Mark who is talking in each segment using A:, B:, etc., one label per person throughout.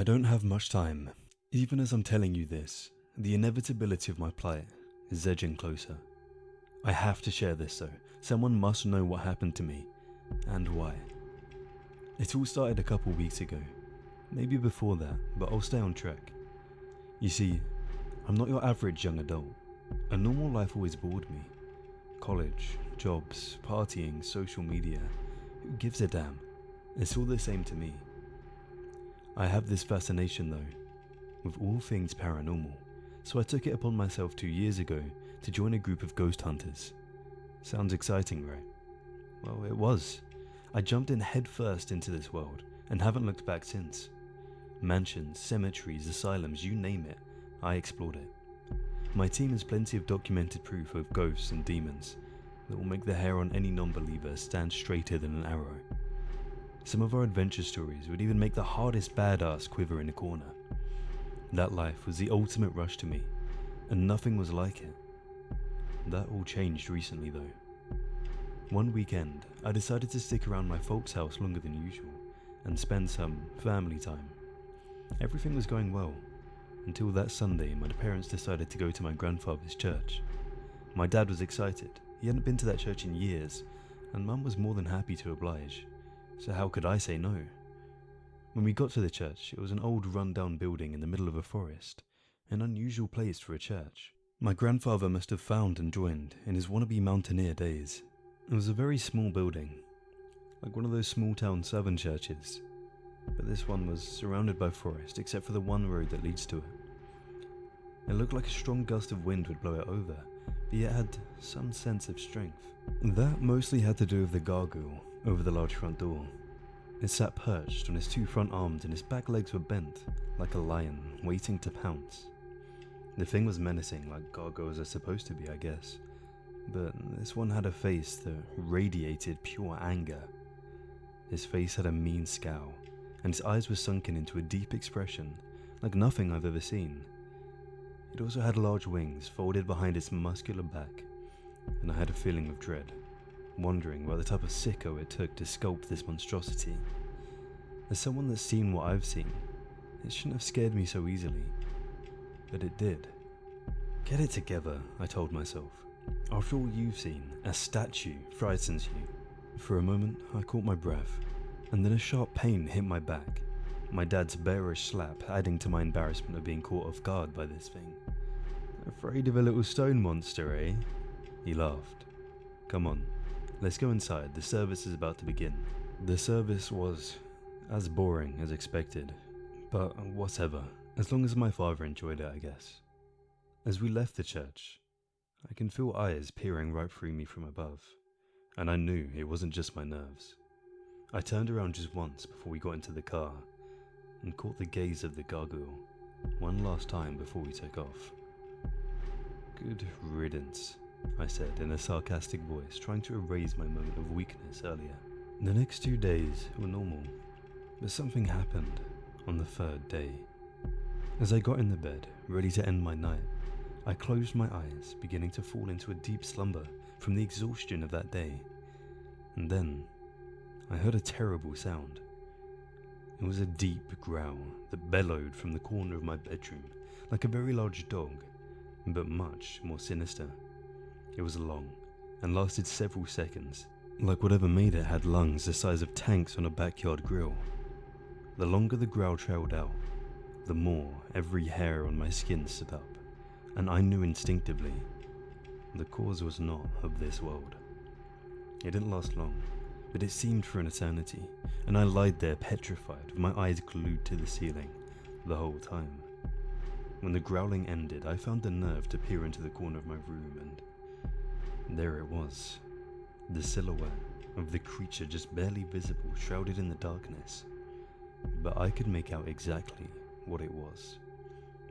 A: I don't have much time. Even as I'm telling you this, the inevitability of my plight is edging closer. I have to share this though. Someone must know what happened to me, and why. It all started a couple weeks ago. Maybe before that, but I'll stay on track. You see, I'm not your average young adult. A normal life always bored me. College, jobs, partying, social media. Who gives a damn? It's all the same to me. I have this fascination though, with all things paranormal, so I took it upon myself 2 years ago to join a group of ghost hunters. Sounds exciting, right? Well, it was. I jumped in headfirst into this world and haven't looked back since. Mansions, cemeteries, asylums, you name it, I explored it. My team has plenty of documented proof of ghosts and demons that will make the hair on any non-believer stand straighter than an arrow. Some of our adventure stories would even make the hardest badass quiver in a corner. That life was the ultimate rush to me, and nothing was like it. That all changed recently though. One weekend, I decided to stick around my folks' house longer than usual and spend some family time. Everything was going well, until that Sunday my parents decided to go to my grandfather's church. My dad was excited, he hadn't been to that church in years, and Mum was more than happy to oblige, so how could I say no? When we got to the church, it was an old run-down building in the middle of a forest, an unusual place for a church. My grandfather must have found and joined in his wannabe mountaineer days. It was a very small building, like one of those small-town southern churches, but this one was surrounded by forest except for the one road that leads to it. It looked like a strong gust of wind would blow it over, but yet had some sense of strength. That mostly had to do with the gargoyle over the large front door. It sat perched on its 2 front arms and its back legs were bent, like a lion waiting to pounce. The thing was menacing, like gargoyles are supposed to be, I guess, but this one had a face that radiated pure anger. His face had a mean scowl, and his eyes were sunken into a deep expression, like nothing I've ever seen. It also had large wings folded behind its muscular back, and I had a feeling of dread, wondering about the type of sicko it took to sculpt this monstrosity. As someone that's seen what I've seen, it shouldn't have scared me so easily, but it did. Get it together, I told myself. After all you've seen, a statue frightens you. For a moment, I caught my breath, and then a sharp pain hit my back, my dad's bearish slap adding to my embarrassment of being caught off guard by this thing. Afraid of a little stone monster, eh? He laughed. Come on, let's go inside, the service is about to begin. The service was as boring as expected, but whatever, as long as my father enjoyed it, I guess. As we left the church, I can feel eyes peering right through me from above, and I knew it wasn't just my nerves. I turned around just once before we got into the car, and caught the gaze of the gargoyle one last time before we took off. Good riddance, I said in a sarcastic voice, trying to erase my moment of weakness earlier. The next 2 days were normal, but something happened on the 3rd day. As I got in the bed, ready to end my night, I closed my eyes, beginning to fall into a deep slumber from the exhaustion of that day. And then, I heard a terrible sound. It was a deep growl that bellowed from the corner of my bedroom, like a very large dog, but much more sinister. It was long, and lasted several seconds, like whatever made it had lungs the size of tanks on a backyard grill. The longer the growl trailed out, the more every hair on my skin stood up, and I knew instinctively the cause was not of this world. It didn't last long, but it seemed for an eternity, and I lied there petrified with my eyes glued to the ceiling the whole time. When the growling ended, I found the nerve to peer into the corner of my room, and there it was, the silhouette of the creature just barely visible, shrouded in the darkness. But I could make out exactly what it was.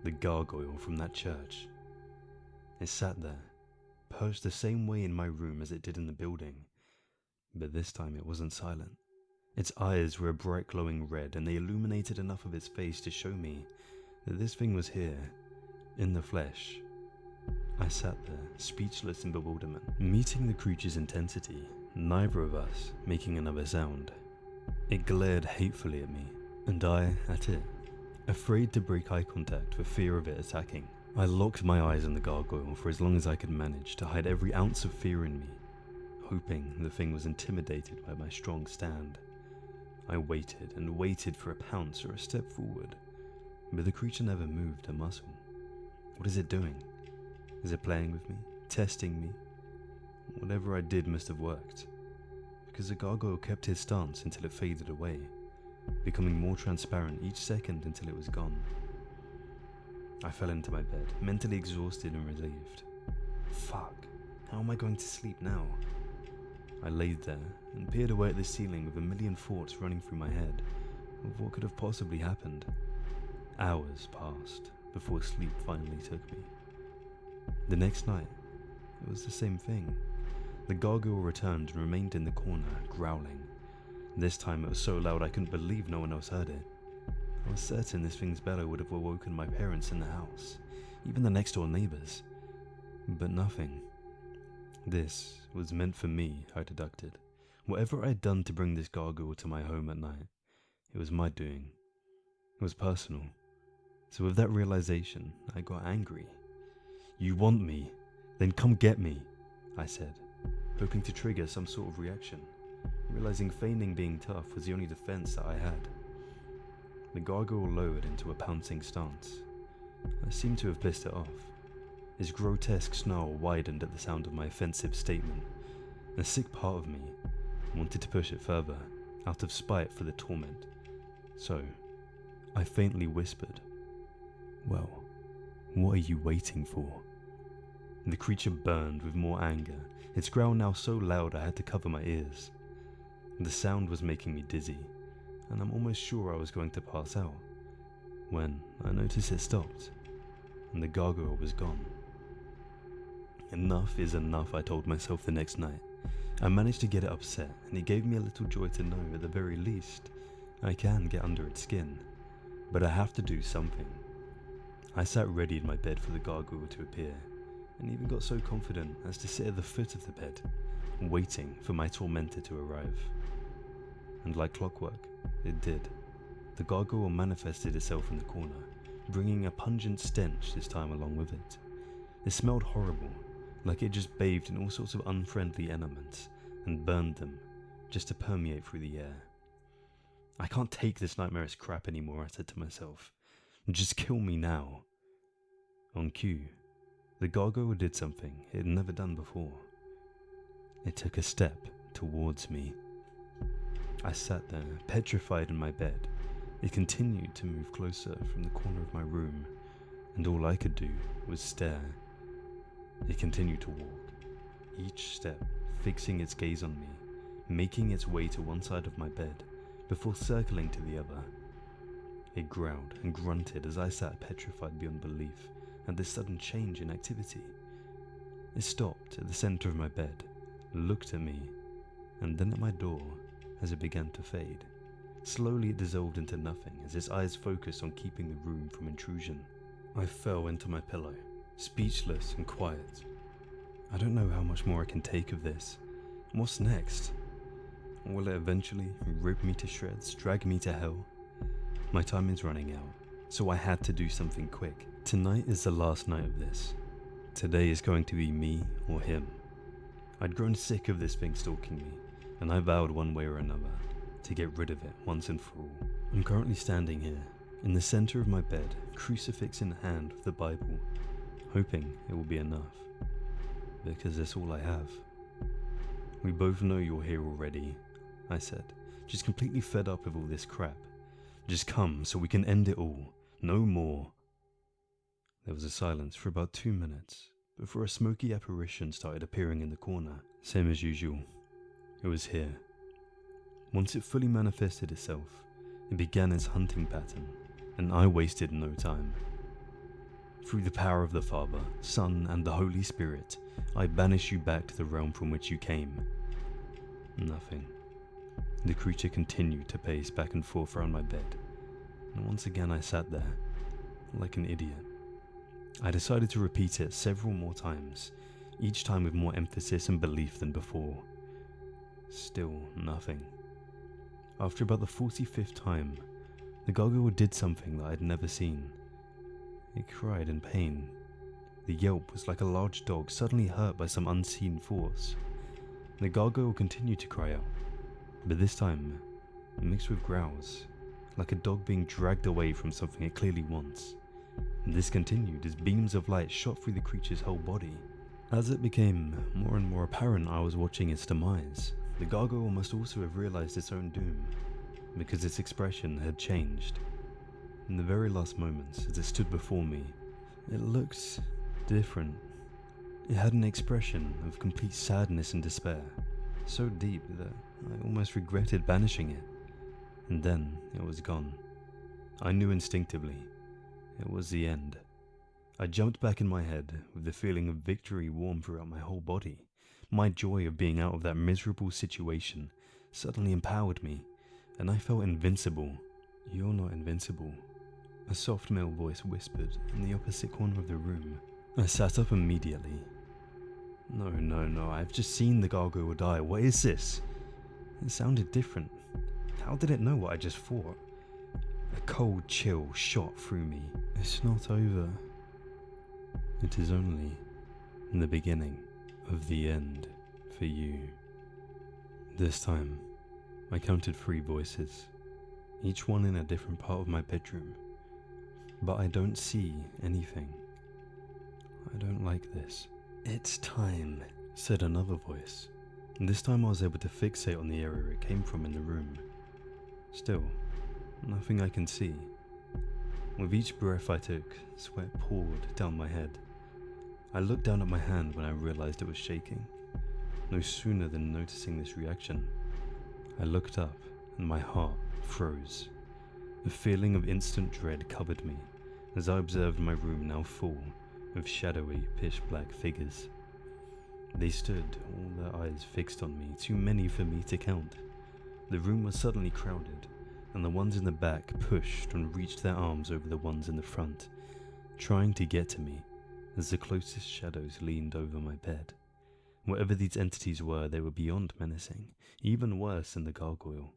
A: The gargoyle from that church. It sat there, perched the same way in my room as it did in the building, but this time it wasn't silent. Its eyes were a bright glowing red, and they illuminated enough of its face to show me that this thing was here, in the flesh. I sat there, speechless in bewilderment, meeting the creature's intensity, neither of us making another sound. It glared hatefully at me, and I at it. Afraid to break eye contact for fear of it attacking, I locked my eyes on the gargoyle for as long as I could manage to hide every ounce of fear in me, hoping the thing was intimidated by my strong stand. I waited and waited for a pounce or a step forward, but the creature never moved a muscle. What is it doing? Is it playing with me? Testing me? Whatever I did must have worked, because the gargoyle kept his stance until it faded away, becoming more transparent each second until it was gone. I fell into my bed, mentally exhausted and relieved. Fuck, how am I going to sleep now? I laid there and peered away at the ceiling with a million thoughts running through my head of what could have possibly happened. Hours passed before sleep finally took me. The next night, it was the same thing. The gargoyle returned and remained in the corner, growling. This time it was so loud I couldn't believe no one else heard it. I was certain this thing's bellow would have awoken my parents in the house, even the next door neighbors. But nothing. This was meant for me, I deducted. Whatever I had done to bring this gargoyle to my home at night, it was my doing. It was personal. So with that realization, I got angry. "You want me? Then come get me," I said, hoping to trigger some sort of reaction, realizing feigning being tough was the only defense that I had. The gargoyle lowered into a pouncing stance. I seemed to have pissed it off. His grotesque snarl widened at the sound of my offensive statement. A sick part of me wanted to push it further, out of spite for the torment. So, I faintly whispered, "Well, what are you waiting for?" The creature burned with more anger, its growl now so loud I had to cover my ears. The sound was making me dizzy, and I'm almost sure I was going to pass out, when I noticed it stopped, and the gargoyle was gone. Enough is enough, I told myself the next night. I managed to get it upset, and it gave me a little joy to know, at the very least, I can get under its skin. But I have to do something. I sat ready in my bed for the gargoyle to appear, and even got so confident as to sit at the foot of the bed, waiting for my tormentor to arrive. And like clockwork, it did. The gargoyle manifested itself in the corner, bringing a pungent stench this time along with it. It smelled horrible, like it just bathed in all sorts of unfriendly elements and burned them just to permeate through the air. I can't take this nightmarish crap anymore, I said to myself. Just kill me now. On cue, the gargoyle did something it had never done before. It took a step towards me. I sat there, petrified in my bed. It continued to move closer from the corner of my room, and all I could do was stare. It continued to walk, each step fixing its gaze on me, making its way to one side of my bed, before circling to the other. It growled and grunted as I sat petrified beyond belief at this sudden change in activity. It stopped at the center of my bed, looked at me, and then at my door as it began to fade. Slowly it dissolved into nothing as its eyes focused on keeping the room from intrusion. I fell into my pillow, speechless and quiet. I don't know how much more I can take of this. What's next? Will it eventually rip me to shreds, drag me to hell? My time is running out, so I had to do something quick. Tonight is the last night of this. Today is going to be me or him. I'd grown sick of this thing stalking me, and I vowed one way or another to get rid of it once and for all. I'm currently standing here, in the center of my bed, crucifix in hand with the Bible, hoping it will be enough, because that's all I have. We both know you're here already, I said, just completely fed up with all this crap. Just come so we can end it all, no more. There was a silence for about 2 minutes, before a smoky apparition started appearing in the corner. Same as usual, it was here. Once it fully manifested itself, it began its hunting pattern, and I wasted no time. Through the power of the Father, Son, and the Holy Spirit, I banish you back to the realm from which you came. Nothing. The creature continued to pace back and forth around my bed, and once again I sat there, like an idiot. I decided to repeat it several more times, each time with more emphasis and belief than before. Still nothing. After about the 45th time, The gargoyle did something that I'd never seen. It cried in pain. The yelp was like a large dog suddenly hurt by some unseen force. The gargoyle continued to cry out, but this time mixed with growls, like a dog being dragged away from something it clearly wants. And this continued as beams of light shot through the creature's whole body. As it became more and more apparent I was watching its demise, the gargoyle must also have realized its own doom, because its expression had changed. In the very last moments, as it stood before me, it looked different. It had an expression of complete sadness and despair, so deep that I almost regretted banishing it. And then it was gone. I knew instinctively it was the end. I jumped back in my head with the feeling of victory warm throughout my whole body. My joy of being out of that miserable situation suddenly empowered me, and I felt invincible. "You're not invincible," a soft male voice whispered in the opposite corner of the room. I sat up immediately. No, I've just seen the gargoyle die. What is this? It sounded different. How did it know what I just thought? A cold chill shot through me. It's not over. It is only the beginning of the end for you. This time, I counted 3 voices, each one in a different part of my bedroom. But I don't see anything. I don't like this. "It's time," said another voice. And this time I was able to fixate on the area it came from in the room. Still, nothing I can see. With each breath I took, sweat poured down my head. I looked down at my hand when I realized it was shaking. No sooner than noticing this reaction, I looked up and my heart froze. A feeling of instant dread covered me as I observed my room now full of shadowy, pitch-black figures. They stood, all their eyes fixed on me, too many for me to count. The room was suddenly crowded, and the ones in the back pushed and reached their arms over the ones in the front, trying to get to me as the closest shadows leaned over my bed. Whatever these entities were, they were beyond menacing, even worse than the gargoyle.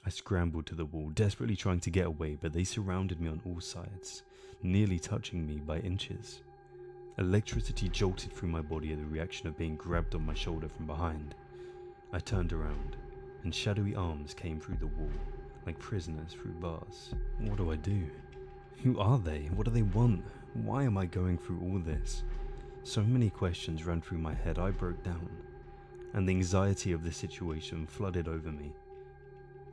A: I scrambled to the wall, desperately trying to get away, but they surrounded me on all sides, nearly touching me by inches. Electricity jolted through my body at the reaction of being grabbed on my shoulder from behind. I turned around, and shadowy arms came through the wall, like prisoners through bars. What do I do? Who are they? What do they want? Why am I going through all this? So many questions ran through my head. I broke down, and the anxiety of the situation flooded over me.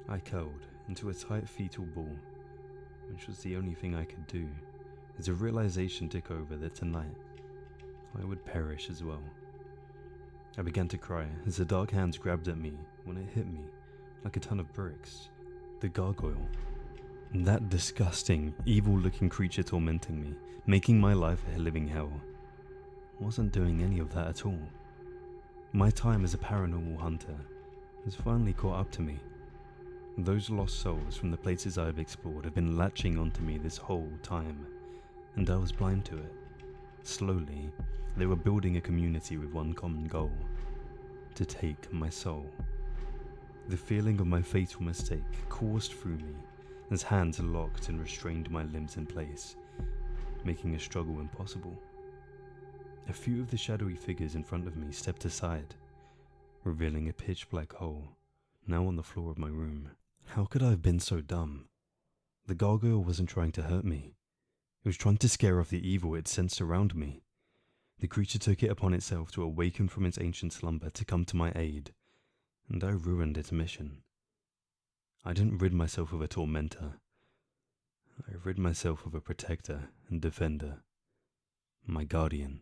A: I curled into a tight fetal ball, which was the only thing I could do, as a realization took over that tonight I would perish as well. I began to cry as the dark hands grabbed at me when it hit me like a ton of bricks. The gargoyle, that disgusting, evil-looking creature tormenting me, making my life a living hell, wasn't doing any of that at all. My time as a paranormal hunter has finally caught up to me. Those lost souls from the places I have explored have been latching onto me this whole time, and I was blind to it. Slowly, they were building a community with one common goal: to take my soul. The feeling of my fatal mistake coursed through me as hands locked and restrained my limbs in place, making a struggle impossible. A few of the shadowy figures in front of me stepped aside, revealing a pitch-black hole, now on the floor of my room. How could I have been so dumb? The gargoyle wasn't trying to hurt me. It was trying to scare off the evil it sensed around me. The creature took it upon itself to awaken from its ancient slumber to come to my aid, and I ruined its mission. I didn't rid myself of a tormentor. I rid myself of a protector and defender, my guardian.